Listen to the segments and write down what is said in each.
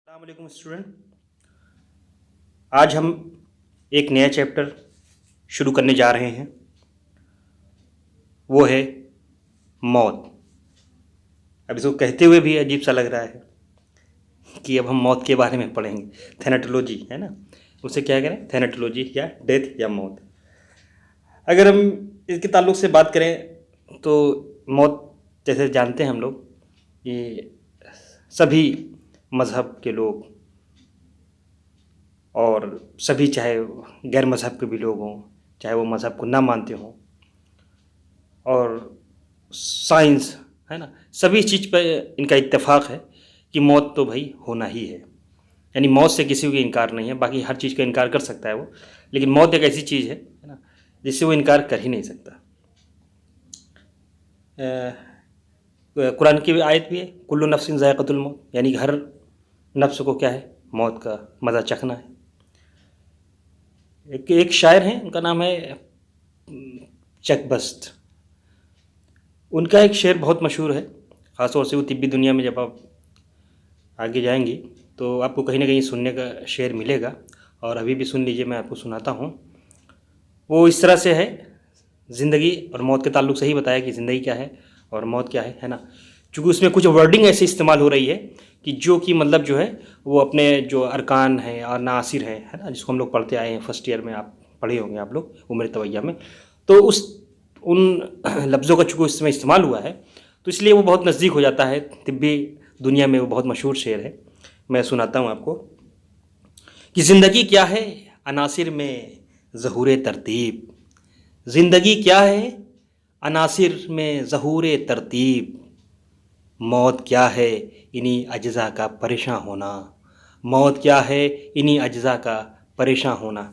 अस्सलाम वालेकुम स्टूडेंट। आज हम एक नया चैप्टर शुरू करने जा रहे हैं, वो है मौत। अब इसको कहते हुए भी अजीब सा लग रहा है कि अब हम मौत के बारे में पढ़ेंगे। थैनाटोलॉजी है ना, उसे क्या करें, थैनाटोलॉजी या डेथ या मौत। अगर हम इसके ताल्लुक से बात करें तो मौत जैसे जानते हैं हम लोग, ये सभी मज़हब के लोग और सभी, चाहे गैर मज़हब के भी लोग हों, चाहे वो मज़हब को ना मानते हों, और साइंस है ना, सभी चीज़ पर इनका इत्तेफाक है कि मौत तो भाई होना ही है। यानी मौत से किसी को इनकार नहीं है। बाकी हर चीज़ का इनकार कर सकता है वो, लेकिन मौत एक ऐसी चीज़ है ना जिससे वो इनकार कर ही नहीं सकता। कुरान की आयत भी है, कुल्लु नफ्सिन ज़ायक़तुल मौत, यानी कि हर नफ्स को क्या है, मौत का मज़ा चखना है। एक शायर हैं, उनका नाम है चकबस्त। उनका एक शेर बहुत मशहूर है, ख़ास तौर से वो तिब्बी दुनिया में जब आप आगे जाएंगी तो आपको कहीं ना कहीं सुनने का शेर मिलेगा। और अभी भी सुन लीजिए, मैं आपको सुनाता हूँ। वो इस तरह से है, ज़िंदगी और मौत के ताल्लुक से ही बताया कि ज़िंदगी क्या है और मौत क्या है ना। चूँकि उसमें कुछ वर्डिंग ऐसे इस्तेमाल हो रही है कि जो कि मतलब जो है वो अपने जो अरकान हैं और नासिर है ना, जिसको हम लोग पढ़ते आए हैं फर्स्ट ईयर में, आप पढ़े होंगे आप लोग उम्र तवैया में। तो उन लफ्ज़ों का चूँकि उस समय इस्तेमाल हुआ है तो इसलिए वो बहुत नज़दीक हो जाता है। तिब्बी दुनिया में वो बहुत मशहूर शेर है। मैं सुनाता हूँ आपको कि ज़िंदगी क्या है अनासिर में ज़हूर तरतीब, ज़िंदगी क्या है अनासिर में ज़हूर तरतीब, मौत क्या है इन्हीं अज्जा का परेशान होना, मौत क्या है इन्हीं अज्जा का परेशान होना।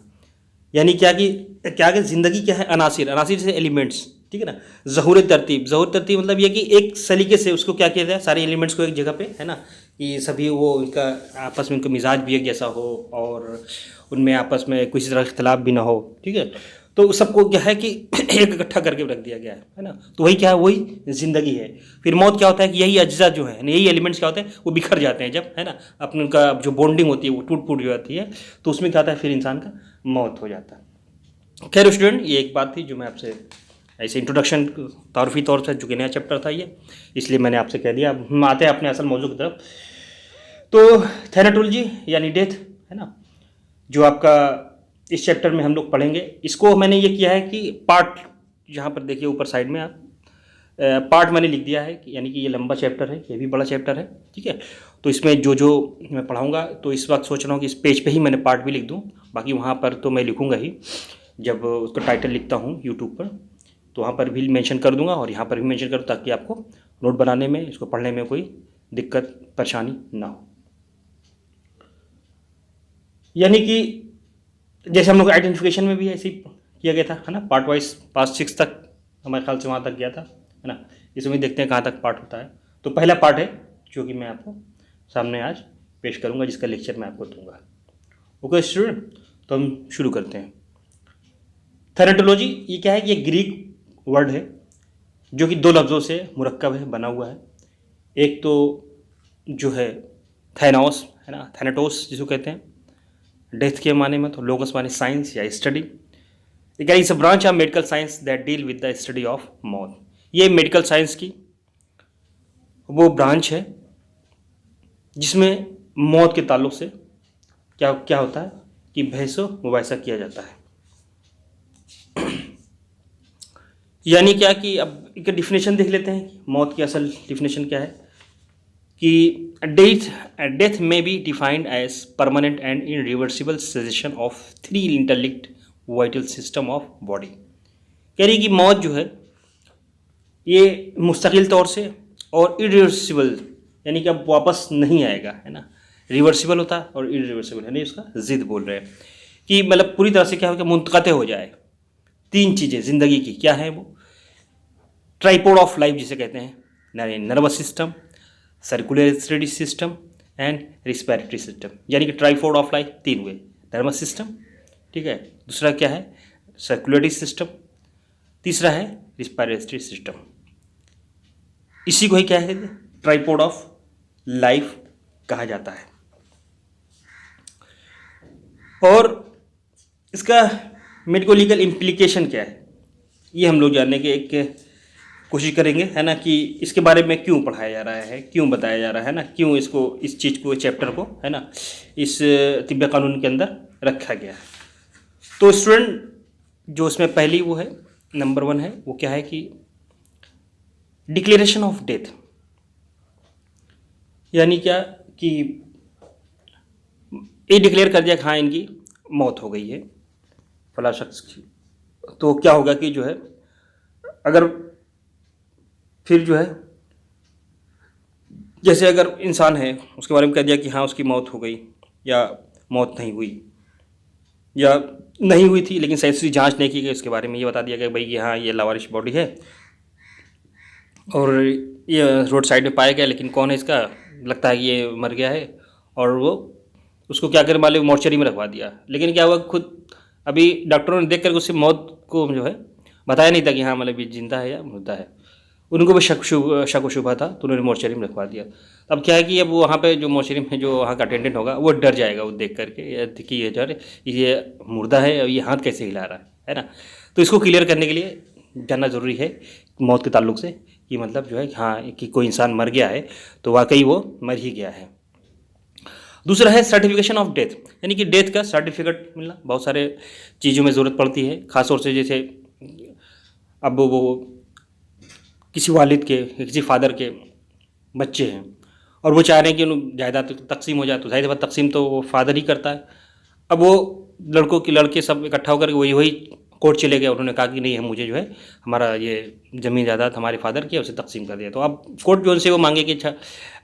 यानी क्या कि ज़िंदगी क्या है अनासिर, अनासिर से एलिमेंट्स, ठीक है ना। ज़हूर तरतीब, ज़हूर तरतीब मतलब ये कि एक सलीके से उसको क्या किया जाए, सारे एलिमेंट्स को एक जगह पे है ना, कि सभी वो उनका आपस में उनका मिजाज भी एक जैसा हो और उनमें आपस में किसी तरह इख्तलाफ भी ना हो, ठीक है। तो सबको क्या है कि एक इकट्ठा करके रख दिया गया है ना। तो वही क्या है, वही ज़िंदगी है। फिर मौत क्या होता है कि यही अज्जा जो है, यही एलिमेंट्स क्या होते हैं, वो बिखर जाते हैं जब, है ना, अपने उनका जो बॉन्डिंग होती है वो टूट फूट जाती है, तो उसमें क्या होता है, फिर इंसान का मौत हो जाता है। खैर स्टूडेंट, ये एक बात थी जो मैं आपसे ऐसे इंट्रोडक्शन तारुफी तौर से, जो कि नया चैप्टर था ये, इसलिए मैंने आपसे कह दिया। अब हम आते हैं अपने असल मौजू की तरफ। तो थैनाटोलॉजी यानी डेथ है ना, जो आपका इस चैप्टर में हम लोग पढ़ेंगे। इसको मैंने ये किया है कि पार्ट, यहाँ पर देखिए ऊपर साइड में आप पार्ट मैंने लिख दिया है कि यानी कि ये लंबा चैप्टर है, ये भी बड़ा चैप्टर है, ठीक है। तो इसमें जो जो मैं पढ़ाऊँगा, तो इस वक्त सोच रहा हूँ कि इस पेज पे ही मैंने पार्ट भी लिख दूँ, बाकी वहाँ पर तो मैं लिखूँगा ही जब उसका टाइटल लिखता हूँ यूट्यूब पर, तो वहाँ पर भी मेंशन कर दूँगा और यहाँ पर भी मेंशन करूँ, ताकि आपको नोट बनाने में, इसको पढ़ने में कोई दिक्कत परेशानी ना हो। यानी कि जैसे हम लोग आइडेंटिफिकेशन में भी ऐसे ही किया गया था, है ना, पार्ट वाइज पास 6 तक हमारे ख्याल से वहाँ तक गया था, है ना। इसमें देखते हैं कहाँ तक पार्ट होता है। तो पहला पार्ट है जो कि मैं आपको सामने आज पेश करूँगा, जिसका लेक्चर मैं आपको दूंगा। ओके स्टूडेंट, तो हम शुरू करते हैं। थैनाटोलॉजी ये क्या है कि ये ग्रीक वर्ड है जो कि 2 लफ्ज़ों से मुरक्कब है, बना हुआ है। एक तो जो है थैनोस है ना, थैनाटोस जिसको कहते हैं डेथ के माने में, तो लोगोस माने साइंस या study. It's a branch of medical science that deal with the study of मौत। ये मेडिकल साइंस की वो ब्रांच है जिसमें मौत के ताल्लुक से क्या क्या होता है कि बहसो मुबाहिसा किया जाता है। यानी क्या कि अब एक डिफिनेशन देख लेते हैं, मौत की असल डिफिनेशन क्या है कि death may be defined as permanent and irreversible cessation of 3 interlinked vital system of body. कह रही कि मौत जो है ये मुस्तकिल तौर से और इरिवर्सिबल, यानी कि अब वापस नहीं आएगा, है ना। रिवर्सिबल होता है और इरिवर्सिबल, यानी उसका ज़िद बोल रहे हैं कि मतलब पूरी तरह से क्या हो कि मुनक़ते हो जाए। 3 चीज़ें ज़िंदगी की क्या है वो, ट्राइपोड ऑफ लाइफ जिसे कहते हैं, nervous system, circulatory system and respiratory system. यानी कि ट्राइपोड ऑफ लाइफ 3 हुए, नर्वस सिस्टम, ठीक है, दूसरा क्या है सर्कुलेटरी सिस्टम, तीसरा है रिस्पिरेटरी सिस्टम। इसी को ही क्या है ट्राइपोड ऑफ लाइफ कहा जाता है। और इसका मेडिको लीगल इम्प्लीकेशन क्या है, ये हम लोग जानने की एक कोशिश करेंगे, है ना, कि इसके बारे में क्यों पढ़ाया जा रहा है, क्यों बताया जा रहा है ना, क्यों इसको, इस चीज़ को, चैप्टर को, है ना, इस तिब्बत कानून के अंदर रखा गया है। तो स्टूडेंट, जो इसमें पहली वो है, नंबर 1 है, वो क्या है कि डिक्लेरेशन ऑफ डेथ। यानी क्या कि ये डिक्लेयर कर दिया कि हाँ इनकी मौत हो गई है फला शख्स की। तो क्या होगा कि जो है, अगर फिर जो है, जैसे अगर इंसान है उसके बारे में कह दिया कि हाँ उसकी मौत हो गई, या मौत नहीं हुई, या नहीं हुई थी लेकिन सही से जांच नहीं की गई, उसके बारे में ये बता दिया गया भाई कि हाँ ये लावारिश बॉडी है और ये रोड साइड में पाया गया, लेकिन कौन है इसका, लगता है कि ये मर गया है, और वो उसको क्या कर माले मॉर्चरी में रखवा दिया। लेकिन क्या हुआ, खुद अभी डॉक्टरों ने देख कर उसकी मौत को जो है बताया नहीं था कि हाँ मतलब ये जिंदा है या मुर्दा है। उनको भी शक शुबा था, तो उन्होंने मॉर्चरी में रखवा दिया। अब क्या है कि अब वहाँ पे जो मॉर्चरी में जो वहाँ का अटेंडेंट होगा वो डर जाएगा वो देख करके कि ये जो ये मुर्दा है और ये हाथ कैसे हिला रहा है ना। तो इसको क्लियर करने के लिए जानना ज़रूरी है मौत के ताल्लुक से, कि मतलब जो है हाँ कि कोई इंसान मर गया है तो वाकई वो मर ही गया है। दूसरा है सर्टिफिकेशन ऑफ डेथ, यानी कि डेथ का सर्टिफिकेट मिलना। बहुत सारे चीज़ों में ज़रूरत पड़ती है, ख़ास तौर से जैसे अब वो किसी वालिद के, किसी फादर के बच्चे हैं और वो चाह रहे हैं कि उन जायदाद तकसीम हो जाए, तो जाहिर बात तकसीम तो वो फादर ही करता है। अब वो लड़के सब इकट्ठा होकर वही कोर्ट चले गए, उन्होंने कहा कि नहीं हम मुझे जो है हमारा ये ज़मीन जायदाद हमारे फादर की है उसे तकसीम कर दिया। तो अब कोर्ट जो उनसे वो मांगे कि अच्छा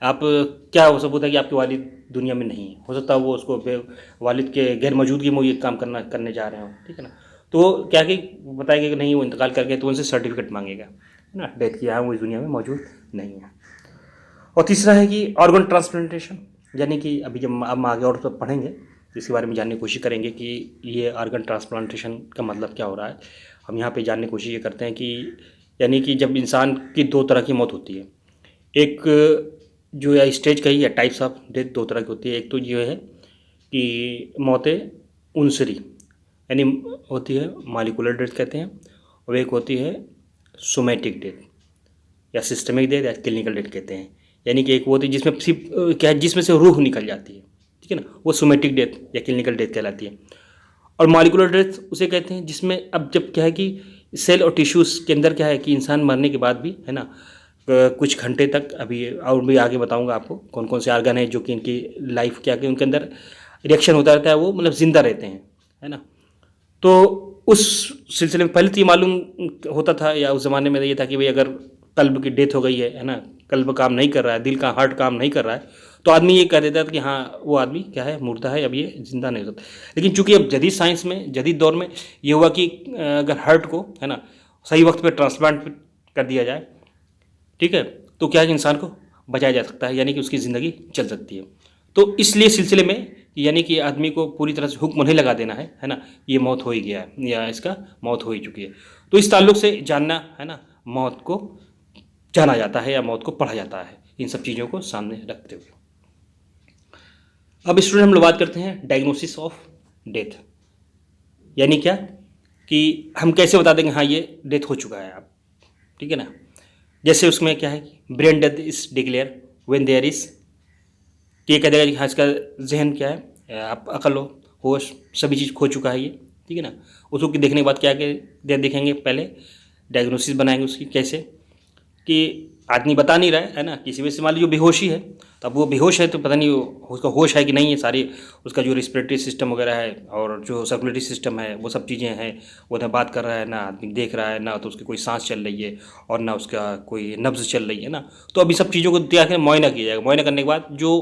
आप क्या हो सबूत है कि आपके वालिद दुनिया में नहीं है, हो सकता है वो उसको वालिद के गैर मौजूदगी में ये काम करने जा रहे हो, ठीक है ना। तो क्या कि बताएगा कि नहीं वो इंतकाल कर गए, तो उनसे सर्टिफिकेट मांगेगा, है ना, डेथ किया है वो इस दुनिया में मौजूद नहीं है। और तीसरा है कि ऑर्गन ट्रांसप्लांटेशन, यानी कि अभी जब हम आगे और तो पढ़ेंगे तो इसके बारे में जानने की कोशिश करेंगे कि ये ऑर्गन ट्रांसप्लांटेशन का मतलब क्या हो रहा है। हम यहाँ पे जानने की कोशिश ये करते हैं कि यानी कि जब इंसान की 2 तरह की मौत होती है, एक जो या स्टेज कही या टाइप्स ऑफ डेथ 2 तरह की होती है। एक तो ये है कि मौतें उनसरी यानी होती है, मालिकुलर डेथ कहते हैं, और एक होती है सोमैटिक डेथ या सिस्टमिक डेथ या क्लिनिकल डेथ कहते हैं। यानी कि एक वो होती है जिसमें सिर्फ क्या है, जिसमें से रूह निकल जाती है, ठीक है ना, वो सोमैटिक डेथ या क्लिनिकल डेथ कहलाती है। और मॉलिक्यूलर डेथ उसे कहते हैं जिसमें अब जब क्या है कि सेल और टिश्यूज़ के अंदर क्या है कि इंसान मरने के बाद भी, है ना, कुछ घंटे तक, अभी और भी आगे बताऊंगा आपको कौन कौन से ऑर्गन है जो कि इनकी लाइफ क्या कि उनके अंदर रिएक्शन होता रहता है, वो मतलब ज़िंदा रहते हैं, है ना। तो उस सिलसिले में पहले तो ये मालूम होता था, या उस ज़माने में ये था कि भाई अगर कल्ब की डेथ हो गई है ना, कल्ब काम नहीं कर रहा है, दिल का हार्ट काम नहीं कर रहा है, तो आदमी ये कह देता था कि हाँ वो आदमी क्या है, मुर्दा है, अब ये जिंदा नहीं हो सकता। लेकिन चूंकि अब जदीद साइंस में, जदीद दौर में ये हुआ कि अगर हार्ट को, है ना, सही वक्त पे ट्रांसप्लांट कर दिया जाए, ठीक है, तो क्या है कि इंसान को बचाया जा सकता है, यानी कि उसकी ज़िंदगी चल सकती है। तो इसलिए सिलसिले में यानी कि आदमी को पूरी तरह से हुक्म नहीं लगा देना है ना, ये मौत हो ही गया है या इसका मौत हो ही चुकी है। तो इस ताल्लुक से जानना, है ना, मौत को जाना जाता है या मौत को पढ़ा जाता है, इन सब चीज़ों को सामने रखते हुए। अब स्टूडेंट हम लोग बात करते हैं डायग्नोसिस ऑफ डेथ, यानी क्या कि हम कैसे बता देंगे हाँ ये डेथ हो चुका है आप, ठीक है ना। जैसे उसमें क्या है कि brain death is declare when there is, ये कह देगा कि हाँ इसका जहन क्या है, आप अकल हो, होश, सभी चीज़ खो चुका है ये, ठीक है ना। उसको देखने के बाद क्या देखेंगे, पहले डायग्नोसिस बनाएंगे उसकी, कैसे कि आदमी बता नहीं रहा है ना, किसी वजह से मान लीजिए बेहोशी है, तो अब वो बेहोश है तो पता नहीं उसका होश है कि नहीं है, सारी उसका जो रिस्पिरेटरी सिस्टम वगैरह है और जो सर्कुलेटरी सिस्टम है वो सब चीज़ें हैं, वो ना बात कर रहा है, ना आदमी देख रहा है, ना तो उसकी कोई सांस चल रही है और ना उसका कोई नब्ज़ चल रही है ना। तो अभी सब चीज़ों को क्या है मुआयना किया जाएगा। मुआयना करने के बाद जो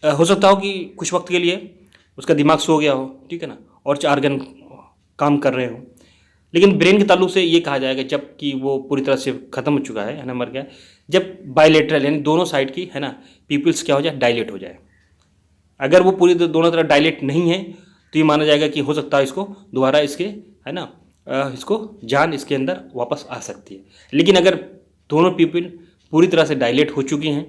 हो सकता हो कि कुछ वक्त के लिए उसका दिमाग सो गया हो, ठीक है ना, और ऑर्गन काम कर रहे हो, लेकिन ब्रेन के ताल्लुक से ये कहा जाएगा जब कि वो पूरी तरह से ख़त्म हो चुका है ना, मर गया, जब बायलेटरल यानी दोनों साइड की, है ना, पीपल्स क्या हो जाए, डायलेट हो जाए। अगर वो पूरी दोनों तरफ डायलेट नहीं है तो ये माना जाएगा कि हो सकता है इसको दोबारा इसके, है ना, इसको जान इसके अंदर वापस आ सकती है। लेकिन अगर दोनों पीपल पूरी तरह से डायलेट हो चुकी हैं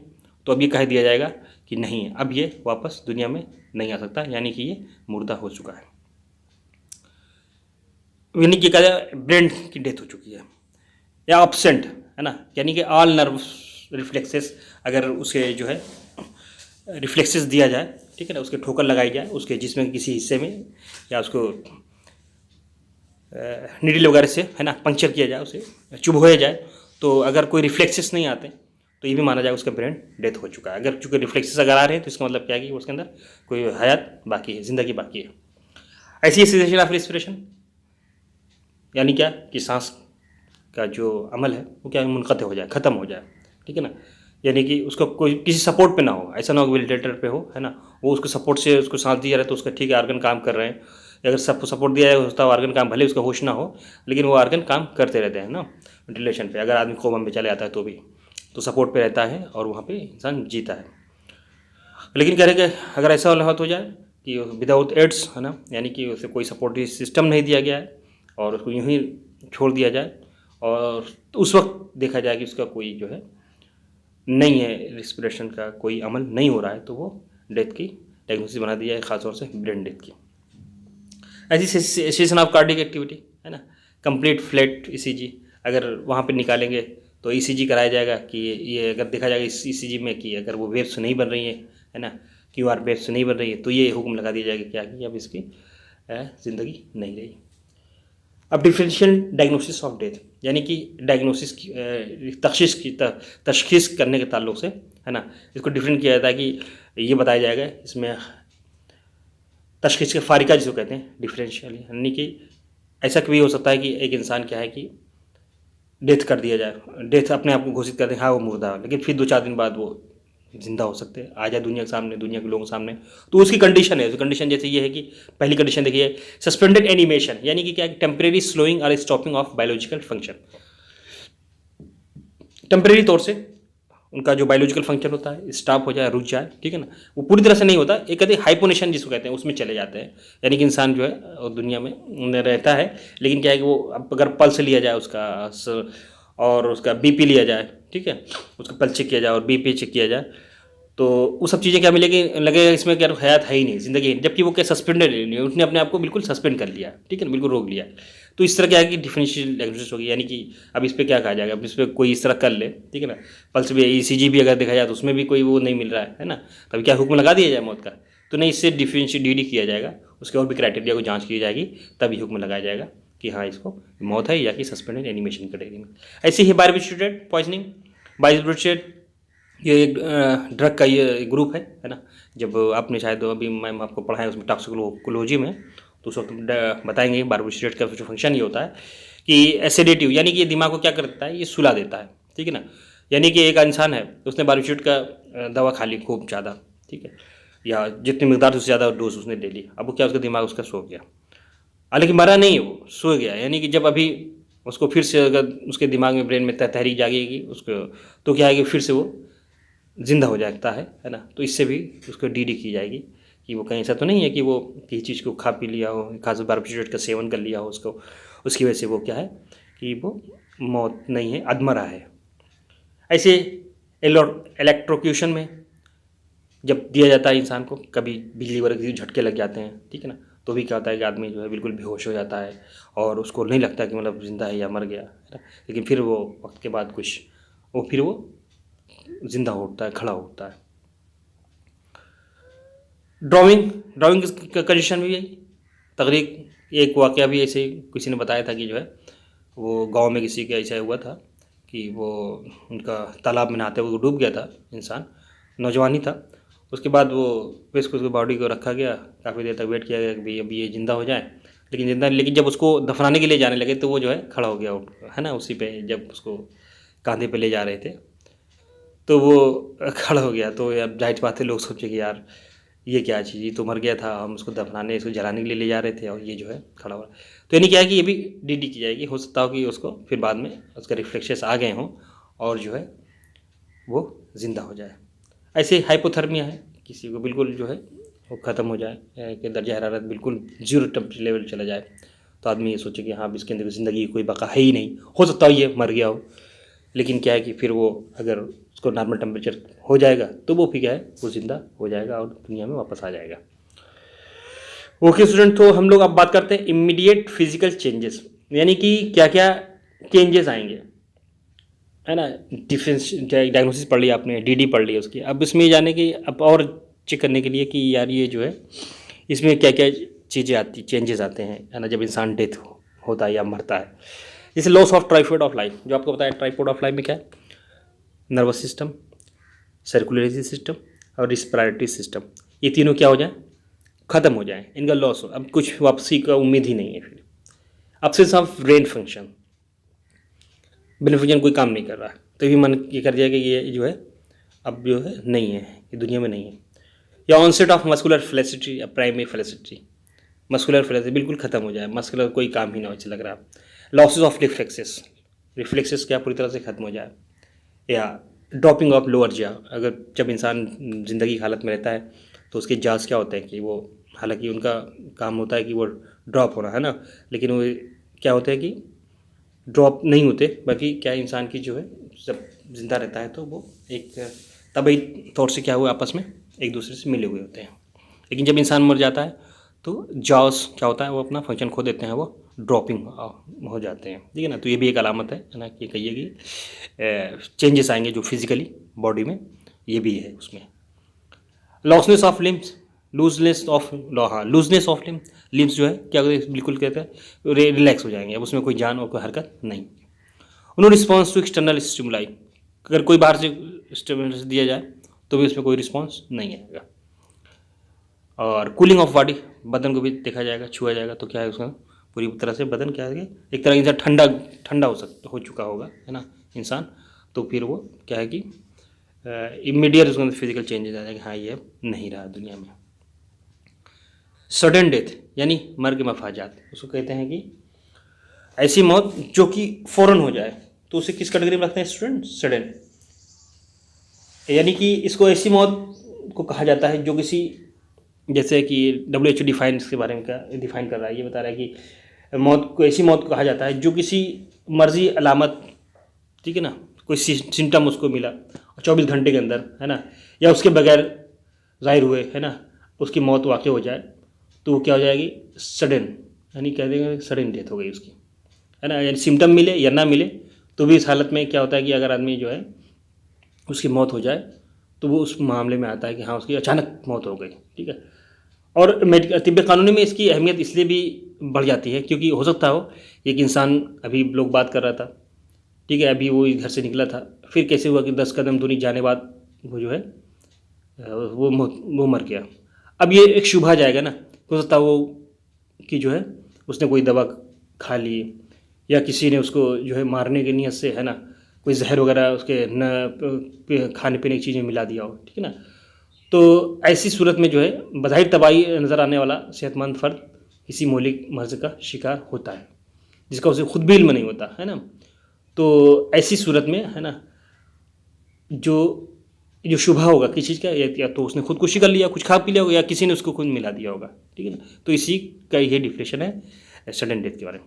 तो अब ये कह दिया जाएगा कि नहीं अब ये वापस दुनिया में नहीं आ सकता, यानी कि ये मुर्दा हो चुका है। यानी कि क्या ब्रेन की डेथ हो चुकी है या अपसेंट है ना, यानी कि ऑल नर्व रिफ्लेक्सेस अगर उसे जो है रिफ्लेक्सेस दिया जाए, ठीक है ना, उसके ठोकर लगाई जाए उसके जिसम के किसी हिस्से में, या उसको नीडल वगैरह से है ना पंक्चर किया जाए, उसे चुभोया जाए, तो अगर कोई रिफ्लेक्सेस नहीं आते तो ये भी माना जाएगा उसका ब्रेन डेथ हो चुका है। अगर चूँकि रिफ्लेक्सेस अगर आ रहे हैं तो इसका मतलब क्या है कि उसके अंदर कोई हयात बाकी है, ज़िंदगी बाकी है। ऐसी सेसेशन ऑफ रेस्पिरेशन, यानी क्या कि सांस का जो अमल है वो क्या मुनक़ते हो जाए, ख़त्म हो जाए, ठीक है ना, यानी कि उसका कोई किसी सपोर्ट पे ना हो, ऐसा ना हो वेंटिलेटर पे हो, है ना, वो उसको सपोर्ट से उसको सांस दिया रहे तो उसका ठीक है ऑर्गन काम कर रहे हैं। अगर सबको सपोर्ट दिया जाए होता है ऑर्गन काम, भले उसका होश ना हो लेकिन वो ऑर्गन काम करते रहते हैं ना वेंटिलेशन पे। अगर आदमी कोमा में चले जाता है तो भी तो सपोर्ट पे रहता है और वहाँ पे इंसान जीता है। लेकिन कह रहे कि अगर ऐसा वाला हो जाए कि विदाउट एड्स है ना, यानी कि उसे कोई सपोर्टिव सिस्टम नहीं दिया गया है और उसको यूँ ही छोड़ दिया जाए और तो उस वक्त देखा जाए कि उसका कोई जो है नहीं है, रिस्पिरेशन का कोई अमल नहीं हो रहा है, तो वो डेथ की डायग्नोसिस बना दिया है, ख़ासतौर से ब्रेन डेथ की। ऐसी सेशन ऑफ कार्डिक एक्टिविटी है ना, कंप्लीट फ्लैट ईसीजी अगर वहाँ पे निकालेंगे तो ईसीजी कराया जाएगा कि ये अगर देखा जाएगा इस ईसीजी में कि अगर वो वेव्स नहीं बन रही है ना, क्यूआर वेव्स नहीं बन रही है, तो ये हुक्म लगा दिया जाएगा क्या कि अब इसकी ज़िंदगी नहीं रही। अब डिफरेंशियल डायग्नोसिस ऑफ डेथ, यानी कि डायग्नोसिस की तशखीस करने के ताल्लुक से है ना, इसको डिफरेंट किया जाता है कि ये बताया जाएगा इसमें तशखीस के फारिका जिसको कहते हैं डिफरेंशियल, यानी कि ऐसा कभी हो सकता है कि एक इंसान क्या है कि डेथ कर दिया जाए, डेथ अपने आप को घोषित कर दें हाँ वो मुर्दा, लेकिन फिर 2-4 दिन बाद वो जिंदा हो सकते हैं, आ जाए दुनिया के सामने, दुनिया के लोगों के सामने, तो उसकी कंडीशन है। तो कंडीशन जैसे ये है कि पहली कंडीशन देखिए सस्पेंडेड एनिमेशन, यानी कि क्या टेम्परेरी स्लोइंग और stopping of biological function, temporary तौर से उनका जो बायोलॉजिकल फंक्शन होता है स्टॉप हो जाए, रुक जाए, ठीक है ना, वो पूरी तरह से नहीं होता, एक कहते हाइपोनेशन जिसको कहते हैं उसमें चले जाते हैं, यानी कि इंसान जो है दुनिया में रहता है, लेकिन क्या है कि वो अब अगर पल्स लिया जाए उसका और उसका बीपी लिया जाए, ठीक है, उसका पल्स चेक किया जाए और बीपी चेक किया जाए, तो वो सब चीज़ें क्या मिलेगी, लगेगा इसमें क्या हयात है ही नहीं, ज़िंदगी है, जबकि वो क्या सस्पेंडेड नहीं है, उसने अपने आप को बिल्कुल सस्पेंड कर लिया, ठीक है ना, बिल्कुल रोक लिया। तो इस तरह क्या है कि डिफरेंशियल डायग्नोसिस होगी, यानी कि अब इस पर क्या कहा जाएगा, अब इस पर कोई इस तरह कर ले, ठीक है ना, पल्स भी ईसीजी भी अगर देखा जाए तो उसमें भी कोई वो नहीं मिल रहा है ना, तभी क्या हुक्म लगा दिया जाए मौत का, तो नहीं, इससे डिफरेंशियल डीडी किया जाएगा, उसके और भी क्राइटेरिया को जाँच की जाएगी, तभी हुक्म लगाया जाएगा कि हाँ इसको मौत है या कि सस्पेंडेड एनिमेशन कैटेगरी में। ऐसे ही बारबिट्रेट पॉइजनिंग, बारबिट्रेट ये एक ड्रग का ये ग्रुप है ना, जब आपने शायद अभी मैम आपको पढ़ा है उसमें टॉक्सिकोलॉजी में, तो उस वक्त बताएंगे बारबिट्रेट का जो फंक्शन ये होता है कि सेडेटिव, यानी कि ये दिमाग को क्या करता है, ये सुला देता है, ठीक है ना, यानी कि एक इंसान है उसने बारबिट्रेट का दवा खा ली खूब ज़्यादा, ठीक है, या जितनी मिकदार उससे ज़्यादा डोज उसने ले ली, अब वो क्या उसका दिमाग उसका सो गया, हालांकि मरा नहीं है वो सो गया, यानी कि जब अभी उसको फिर से अगर उसके दिमाग में ब्रेन में तहरीक जागेगी उसको, तो क्या है कि फिर से वो जिंदा हो जाता है ना, तो इससे भी उसको डीडी की जाएगी कि वो कहीं ऐसा तो नहीं है कि वो किसी चीज़ को खा पी लिया हो, खास बारबिट्रेट का सेवन कर लिया हो उसको, उसकी वजह से वो क्या है कि वो मौत नहीं है, अधमरा है। ऐसे इलेक्ट्रोक्यूशन में जब दिया जाता है इंसान को, कभी बिजली वगैरह किसी झटके लग जाते हैं, ठीक है ना, तो भी क्या होता है कि आदमी जो है बिल्कुल बेहोश हो जाता है और उसको नहीं लगता कि मतलब जिंदा है या मर गया है ना, लेकिन फिर वो वक्त के बाद कुछ फिर वो जिंदा उठता है, खड़ा उठता है। ड्राइंग का कंडीशन भी यही तकरीब, एक वाक़या भी ऐसे ही किसी ने बताया था कि जो है वो गांव में किसी का ऐसा हुआ था कि वो उनका तालाब में नहाते हुए डूब गया था इंसान, नौजवान ही था, उसके बाद वो फिर उसकी बॉडी को रखा गया, काफ़ी देर तक वेट किया गया कि भाई अभी ये ज़िंदा हो जाए, लेकिन जब उसको दफनाने के लिए जाने लगे तो वो जो है खड़ा हो गया, है ना, उसी पे जब उसको कांधे पे ले जा रहे थे तो वो खड़ा हो गया, तो अब जाहिर बात है लोग सोचे कि यार ये क्या चीज़, ये तो मर गया था, हम उसको दफनाने इसको जलाने के लिए ले जा रहे थे और ये जो है खड़ा हुआ, तो यानी क्या है कि ये भी डीडी की जाएगी, हो सकता हो कि उसको फिर बाद में उसका रिफ्लेक्सेस आ गए हों और जो है वो ज़िंदा हो जाए। ऐसे हाइपोथर्मिया है, किसी को बिल्कुल जो है वो ख़त्म हो जाए कि दर्जा हरारत बिल्कुल 0 टेम्परेचर लेवल चला जाए, तो आदमी ये सोचे कि हाँ अब इसके अंदर ज़िंदगी की कोई बका है ही नहीं, हो सकता हो ये मर गया हो, लेकिन क्या है कि फिर वो अगर उसको नॉर्मल टेम्परेचर हो जाएगा तो वो फिर क्या है वो ज़िंदा हो जाएगा और दुनिया में वापस आ जाएगा। ओके स्टूडेंट, तो हम लोग अब बात करते हैं इमीडिएट फिजिकल चेंजेस, यानी कि क्या क्या चेंजेस आएंगे, है ना। डिफरेंस डायग्नोसिस पढ़ लिया आपने, डीडी पढ़ लिया उसकी। अब इसमें ये जाने कि अब और चेक करने के लिए कि यार ये जो है इसमें क्या क्या चीज़ें आती, चेंजेस आते हैं, है ना, जब इंसान डेथ होता है या मरता है। जैसे loss of tripod of life, जो आपको बताया ट्राइपोड ऑफ लाइफ में क्या है, नर्वस सिस्टम, सर्कुलेटरी सिस्टम और रिस्पिरेटरी सिस्टम, ये तीनों क्या हो जाए, ख़त्म हो जाए, इनका लॉस हो, अब कुछ वापसी का उम्मीद ही नहीं है। फिर absence of brain function, brain function कोई काम नहीं कर रहा, तो भी मन ये कर जाएगा कि ये जो है अब जो है नहीं है, ये दुनिया में नहीं है। या ऑनसेट ऑफ मस्कुलर फ्लेसिटी या प्राइमरी फ्लेसिटी, मस्कुलर फ्लेसिटी बिल्कुल ख़त्म हो जाए, मस्कुलर कोई काम ही ना हो, अच्छा लग रहा है। लॉसेस ऑफ रिफ्लेक्सेस, रिफ्लेक्सेस क्या पूरी तरह से ख़त्म हो जाए। या ड्रॉपिंग ऑफ लोअर जा, अगर जब इंसान ज़िंदगी की हालत में रहता है तो उसके जाज क्या होते हैं कि वो, हालांकि उनका काम होता है कि वो ड्रॉप होना, है ना, लेकिन वो क्या होता है कि ड्रॉप नहीं होते, बल्कि क्या इंसान की जो है जब जिंदा रहता है तो वो एक तभी तौर से क्या हुआ आपस में एक दूसरे से मिले हुए होते हैं। लेकिन जब इंसान मर जाता है तो जॉस क्या होता है, वो अपना फंक्शन खो देते हैं, वो ड्रॉपिंग हो जाते हैं, ठीक है ना। तो ये भी एक अलामत है ना, कि कहिए कि चेंजेस आएंगे जो फिजिकली बॉडी में, ये भी है उसमें। लॉसनेस ऑफ लिम्स, लूजनेस ऑफ हाँ लूजनेस ऑफ लिम्स जो है क्या बिल्कुल कहते हैं रिलैक्स हो जाएंगे, अब उसमें कोई जान और कोई हरकत नहीं। उन्होंने रिस्पॉन्स टू एक्सटर्नल स्टिमुलाई, अगर कोई बाहर से स्टिमुलस दिया जाए तो भी उसमें कोई रिस्पॉन्स नहीं आएगा। और कूलिंग ऑफ बॉडी, बदन को भी देखा जाएगा, छुआ जाएगा, तो क्या है उसका पूरी तरह से बदन क्या है, एक तरह इंसान ठंडा ठंडा हो चुका होगा, है ना इंसान, तो फिर वो क्या है कि इमीडिएट उसके अंदर फिजिकल चेंजेस आ जाएगा, हाँ ये नहीं रहा दुनिया में। सडन डेथ यानी मर के मफाजात, उसको कहते हैं कि ऐसी मौत जो कि फ़ौरन हो जाए, तो उसे किस कैटेगरी में रखते हैं स्टूडेंट, सडन। यानी कि इसको ऐसी मौत को कहा जाता है जो किसी, जैसे कि WHO डिफाइन इसके बारे में क्या डिफाइन कर रहा है, ये बता रहा है कि मौत को, ऐसी मौत को कहा जाता है जो किसी मर्जी अलामत, ठीक है ना, कोई सिम्टम उसको मिला 24 घंटे के अंदर, है ना, या उसके बगैर जाहिर हुए, है ना, उसकी मौत वाक़ई हो जाए, तो वो क्या हो जाएगी, सडन, यानी कह देंगे सडन डेथ हो गई उसकी, है ना। यानी सिम्टम मिले या ना मिले तो भी इस हालत में क्या होता है कि अगर आदमी जो है उसकी मौत हो जाए तो वो उस मामले में आता है कि हाँ उसकी अचानक मौत हो गई, ठीक है। और मेडिकल तिब्बत कानूनी में इसकी अहमियत इसलिए भी बढ़ जाती है क्योंकि हो सकता हो एक इंसान, अभी लोग बात कर रहा था, ठीक है, अभी वो घर से निकला था, फिर कैसे हुआ कि 10 कदम दूरी जाने बाद वो जो है वो मर गया। अब ये एक शुभ आ जाएगा ना, हो सकता वो कि जो है उसने कोई दवा खा ली या किसी ने उसको जो है मारने की नीयत से, है ना, कोई जहर वगैरह उसके न खाने पीने की चीज़ें मिला दिया हो, ठीक है ना। तो ऐसी सूरत में जो है बज़ाहिर तबाही नज़र आने वाला सेहतमंद फ़र्द किसी मौलिक मर्ज़ का शिकार होता है जिसका उसे खुद भी इल्म नहीं होता, है ना। तो ऐसी सूरत में, है ना, जो जो शुभ होगा किसी चीज़ का, या तो उसने खुदकुशी कर लिया, कुछ खा पी लिया होगा, या किसी ने उसको खुद मिला दिया होगा, ठीक है ना। तो इसी का ये डिफिनेशन है सडन डेथ के बारे में।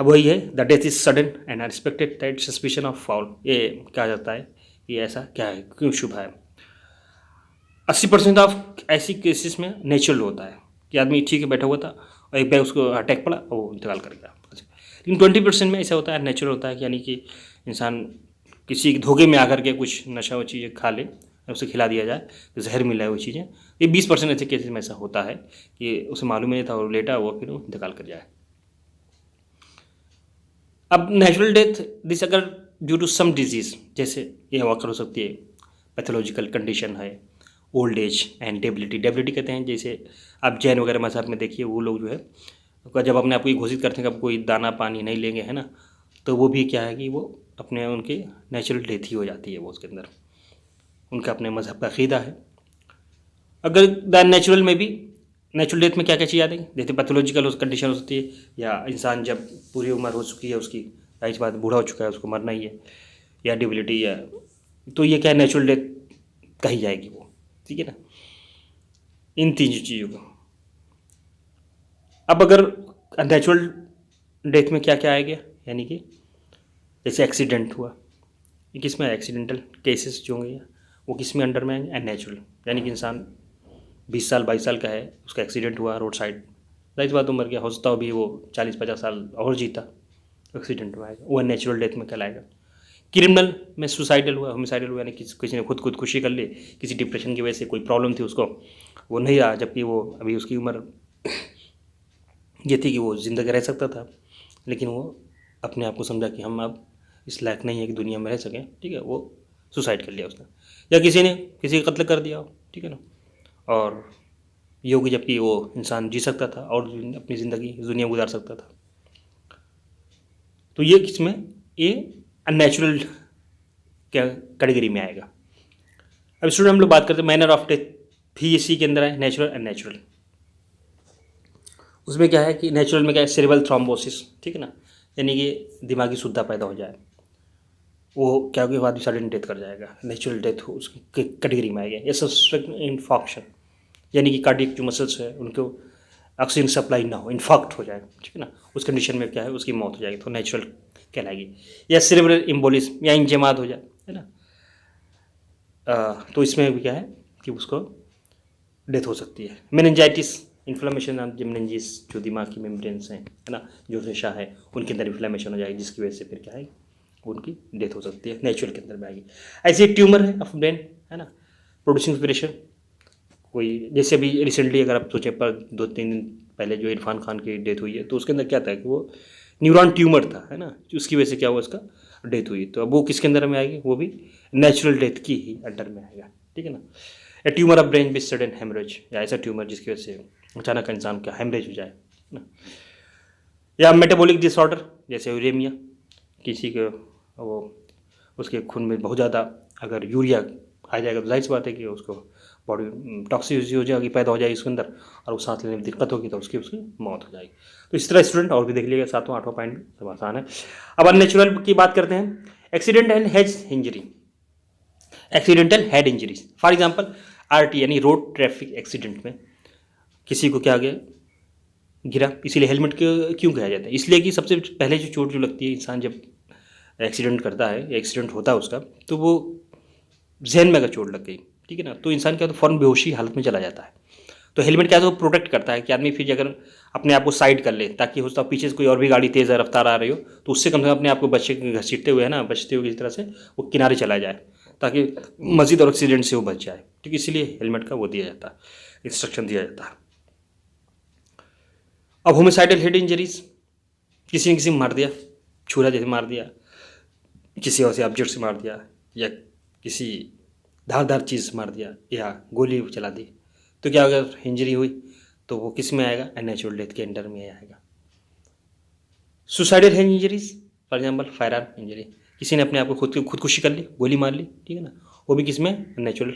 वही है, the death is sudden and unexpected that suspicion of foul, ये कहा जाता है कि ऐसा क्या है, क्यों शुभ है। 80% ऑफ ऐसी केसेस में नेचुरल होता है कि आदमी ठीक है बैठा हुआ था और एक बैग उसको अटैक पड़ा और वो इंतकाल कर गया। लेकिन 20% में ऐसा होता है नेचुरल होता है कि यानी कि इंसान किसी धोखे में आकर के कुछ नशा वो चीज़ें खा ले, उसे खिला दिया जाए, तो जहर मिला है वो चीज़ें। ये 20% ऐसे केसेस में ऐसा होता है कि उसे मालूम नहीं था और लेटा वो फिर वो इंतकाल कर जाए। अब नेचुरल डेथ दिस अगर ड्यू टू सम डिजीज़, जैसे ये वॉकर हो सकती है, पैथोलॉजिकल कंडीशन है, old age and debility, debility कहते हैं, जैसे आप जैन वगैरह मज़हब में देखिए वो लोग जो है जब अपने आप को घोषित करते हैं कि अब कोई दाना पानी नहीं लेंगे, है ना, तो वो भी क्या है कि वो अपने उनके नेचुरल डेथ ही हो जाती है, वो उसके अंदर उनका अपने मज़हब का अक़ीदा है। अगर द नेचुरल में भी, नेचुरल डेथ में क्या क्या चीज़ आती है, जैसे पैथोलॉजिकल कंडीशन हो सकती है, या इंसान जब पूरी उम्र हो चुकी है उसकी, जाहिर बात बूढ़ा हो चुका है उसको मरना ही है, या डिबिलिटी, या तो ये क्या नेचुरल डेथ कही जाएगी वो, ठीक है ना। इन तीन चीज़ों को अब अगर नेचुरल डेथ में क्या क्या आएगा, यानी कि जैसे एक्सीडेंट हुआ, ये किस में एक्सीडेंटल केसेस जो होंगे वो किस में अंडर में आएंगे, एंड नेचुरल, यानी कि इंसान 20 साल 22 साल का है, उसका एक्सीडेंट हुआ रोड साइड, जाहिर बात मर गया, हो सकता हो भी वो 40-50 साल और जीता, एक्सीडेंट में आएगा, वो नेचुरल डेथ में कहलाएगा। क्रिमिनल में सुसाइडल हुआ, होमिसाइडल हुआ, यानी किसी ने खुदकुशी कर ली, किसी डिप्रेशन की वजह से, कोई प्रॉब्लम थी उसको, वो नहीं रहा, जबकि वो अभी उसकी उम्र ये थी कि वो ज़िंदगी रह सकता था, लेकिन वो अपने आप को समझा कि हम अब इस लायक नहीं है कि दुनिया में रह सकें, ठीक है, वो सुसाइड कर लिया उसने। या किसी ने किसी का कत्ल कर दिया, ठीक है ना, और ये होगी जबकि वो इंसान जी सकता था और अपनी ज़िंदगी दुनिया में गुजार सकता था। तो ये किसमें, ये अननेचुरल क्या कैटेगरी में आएगा। अब स्टूडेंट हम लोग बात करते हैं मैनर ऑफ डेथ, भी इसी के अंदर है, नेचुरल अननेचुरल। उसमें क्या है कि नेचुरल में क्या है, सेरेब्रल थ्रोम्बोसिस, ठीक है ना, यानी कि दिमागी सुद्धा पैदा हो जाए, वो क्या के बाद भी सडन डेथ कर जाएगा, नेचुरल डेथ उसकी कैटेगरी में आएगा। या सस्पेक्ट इन्फॉक्शन, यानी कि कार्डियक जो मसल्स है उनको ऑक्सीजन सप्लाई ना हो, इन्फॉक्ट हो जाए, ठीक है ना, उस कंडीशन में क्या है उसकी मौत हो जाएगी, तो नेचुरल कहलाएगी। या सेरेब्रल एम्बोलिज्म या इंजेमाद हो जाए, है ना, तो इसमें भी क्या है कि उसको डेथ हो सकती है। मेनिंजाइटिस, इन्फ्लेमेशन ऑफ मेनिंजिस, जो दिमाग की मेम्ब्रेन्स हैं, है ना, जो रेशा है उनके अंदर इन्फ्लेमेशन हो जाएगी, जिसकी वजह से फिर क्या है उनकी डेथ हो सकती है, नेचुरल के अंदर में आएगी। ऐसे ट्यूमर है ऑफ ब्रेन, है ना, प्रोड्यूसिंग प्रेशर, कोई जैसे अभी रिसेंटली अगर आप सोचें पर 2-3 दिन पहले जो इरफान खान की डेथ हुई है, तो उसके अंदर क्या था कि वो न्यूरॉन ट्यूमर था, है ना, उसकी वजह से क्या हुआ उसका डेथ हुई। तो अब वो किसके अंदर में आएगी, वो भी नेचुरल डेथ की ही अंडर में आएगा, ठीक है ना। A tumour of brain with sudden haemorrhage, या ऐसा ट्यूमर जिसकी वजह से अचानक इंसान का हेमरेज हो जाए ना। या मेटाबॉलिक डिसऑर्डर जैसे यूरेमिया, किसी को वो उसके खून में बहुत ज़्यादा अगर यूरिया आ जाएगा तो जाहिर सी बात है कि उसको बॉडी टॉक्सिसिटी हो जाएगी, पैदा हो जाएगी उसके अंदर, और वो सांस लेने में दिक्कत होगी तो उसकी मौत हो जाएगी। तो इस तरह स्टूडेंट और भी देख लीजिएगा, 7वां 8वां पॉइंट भी सब आसान है। अब अननेचुरल की बात करते हैं, accident and head injury, accidental head injuries, for example RT यानी रोड ट्रैफिक एक्सीडेंट में किसी को क्या गया, गिरा, इसीलिए हेलमेट क्यों कहा जाता है, इसलिए कि सबसे पहले जो चोट जो लगती है इंसान जब एक्सीडेंट करता है या एक्सीडेंट होता है उसका, तो वो जहन में अगर चोट लग गई, ठीक है ना, तो इंसान क्या तो फौरन बेहोशी हालत में चला जाता है। तो हेलमेट क्या है तो प्रोटेक्ट करता है कि आदमी फिर अगर अपने आप को साइड कर ले, ताकि हो सकता पीछे से कोई और भी गाड़ी तेज़ रफ्तार आ रही हो तो उससे कम से कम अपने आप को घसीटते हुए, है ना, बचते हुए किसी तरह से वो किनारे चला जाए, ताकि मजीद और एक्सीडेंट से वो बच जाए, ठीक है, इसीलिए हेलमेट का वो दिया जाता है, इंस्ट्रक्शन दिया जाता है। अब होमिसाइडल हेड इंजरीज, किसी ने किसी को मार दिया, छुरा जैसे मार दिया, किसी और से ऑब्जेक्ट से मार दिया, या किसी धारदार चीज़ से मार दिया, या गोली चला दी, तो क्या अगर इंजरी हुई तो वो किस में आएगा, अननेचुरल डेथ के अंडर में आएगा। Suicidal head injuries, for example fire arm injury, किसी ने अपने आप को खुदकुशी कर ली, गोली मार ली, ठीक है ना, वो भी किस में, अननेचुरल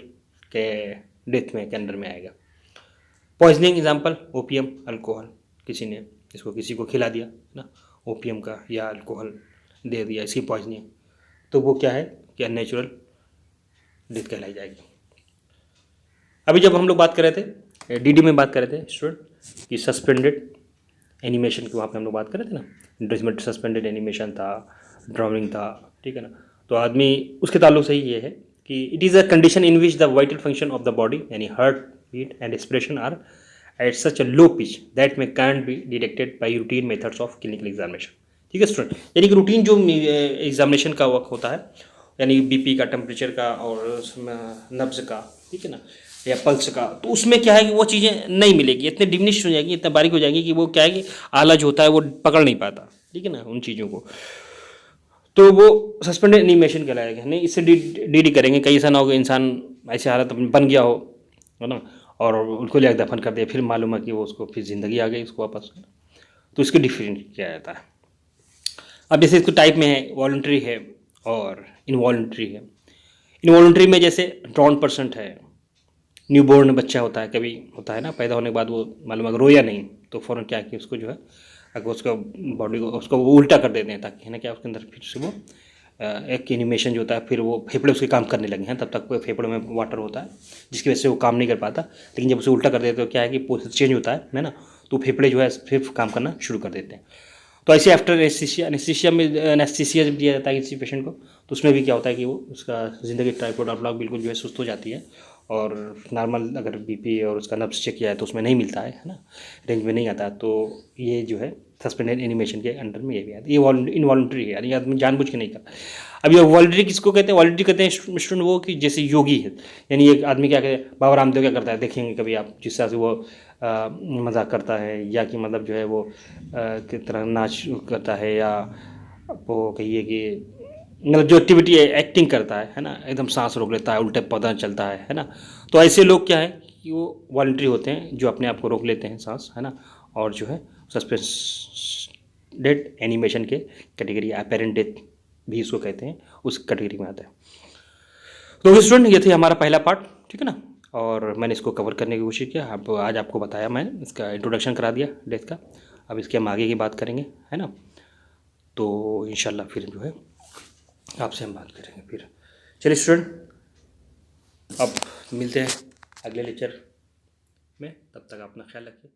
के डेथ में के अंडर में आएगा। पॉइजनिंग एग्जांपल ओपियम, अल्कोहल, किसी ने इसको किसी को खिला दिया ना, ओपियम का या अल्कोहल दे दिया, इसकी पॉइजनिंग, तो वो क्या है कि अननेचुरल डेथ कहलाई जाएगी। अभी जब हम लोग बात कर रहे थे डीडी में बात कर रहे थे स्टूडेंट कि सस्पेंडेड एनिमेशन की, वहाँ पे हम लोग बात कर रहे थे ना, जिसमें सस्पेंडेड एनिमेशन था, ड्राउनिंग था, ठीक है ना, तो आदमी उसके ताल्लुक से ही ये है कि it is a condition in which the vital function of the body यानी heart beat and expression are at such a low pitch that may can be detected by routine methods of clinical examination, ठीक है student, यानी कि routine जो examination का वक्त होता है, यानी बीपी का, टेम्परेचर का और नब्ज का, ठीक है ना, या पल्स का, तो उसमें क्या है कि वो चीज़ें नहीं मिलेगी, इतने डिमिनिश हो जाएगी, इतना बारीक हो जाएगी कि वो क्या है कि आला जो होता है वो पकड़ नहीं पाता, ठीक है ना, उन चीज़ों को, तो वो सस्पेंडेड एनिमेशन कहलाएगा। नहीं, इससे डी करेंगे, कई ऐसा ना हो कि इंसान ऐसी हालत बन गया हो, है ना, और उनको ले दफन कर दिया, फिर मालूम है कि वो उसको फिर ज़िंदगी आ गई उसको वापस, तो इसको डिफरेंट किया जाता है। अब जैसे इसको टाइप में है, वॉलंटरी है और इनवॉलंटरी है। इनवॉलंटरी में जैसे ड्रॉन परसेंट है, न्यूबॉर्न बच्चा होता है, कभी होता है ना, पैदा होने के बाद वो मालूम अगर रोया नहीं तो फ़ौरन क्या कि उसको जो है अगर उसका बॉडी को उसको वो उल्टा कर देते हैं, ताकि है ना क्या उसके अंदर फिर से वो एक एनिमेशन जो होता है, फिर वो फेफड़े उसके काम करने लगे हैं, तब तक फेफड़े में वाटर होता है जिसकी वजह से वो काम नहीं कर पाता, लेकिन जब उसे उल्टा कर देते तो क्या है कि प्रोसेस चेंज होता है ना, तो फेफड़े जो है फिर काम करना शुरू कर देते हैं। तो ऐसे आफ्टर एनेस्थीसिया में एनेस्थीसिया दिया जाता है किसी पेशेंट को, तो उसमें भी क्या होता है कि वो उसका ज़िंदगी ट्राइपोड और ब्लॉक बिल्कुल जो है सुस्त हो जाती है, और नॉर्मल अगर बीपी और उसका नब्स चेक किया है तो उसमें नहीं मिलता है ना, रेंज में नहीं आता, तो ये जो है सस्पेंडेड एनिमेशन के अंडर में ये भी आता है। ये इनवॉलंटरी है यार, ये आदमी जानबूझ के नहीं कर। अब ये वॉलंटरी किसको कहते हैं? वॉलंटरी कहते हैं स्टूडेंट वो कि जैसे योगी है, यानी एक आदमी क्या कहते हैं, बाबा रामदेव क्या करता है, देखेंगे कभी आप, जिस तरह से वो मजाक करता है, या कि मतलब जो है वो किस तरह नाच करता है, या वो कहिए कि मतलब जो एक्टिविटी एक्टिंग करता है ना, एकदम सांस रोक लेता है, उल्टे पौधा चलता है ना, तो ऐसे लोग क्या है कि वो वॉलंटरी होते हैं, जो अपने आप को रोक लेते हैं सांस, है ना, और जो है सस्पेंडेड एनिमेशन के कैटेगरी, अपेरेंट डेथ भी इसको कहते हैं, उस कैटेगरी में आता है। तो स्टूडेंट, ये थे हमारा पहला पार्ट, ठीक है ना, और मैंने इसको कवर करने की कोशिश किया। अब आज आपको बताया, मैंने इसका इंट्रोडक्शन करा दिया डेथ का। अब इसके हम आगे की बात करेंगे, है ना, तो इंशाल्लाह फिर जो है आपसे हम बात करेंगे फिर। चलिए स्टूडेंट, अब मिलते हैं अगले लेक्चर में, तब तक अपना ख्याल रखिए।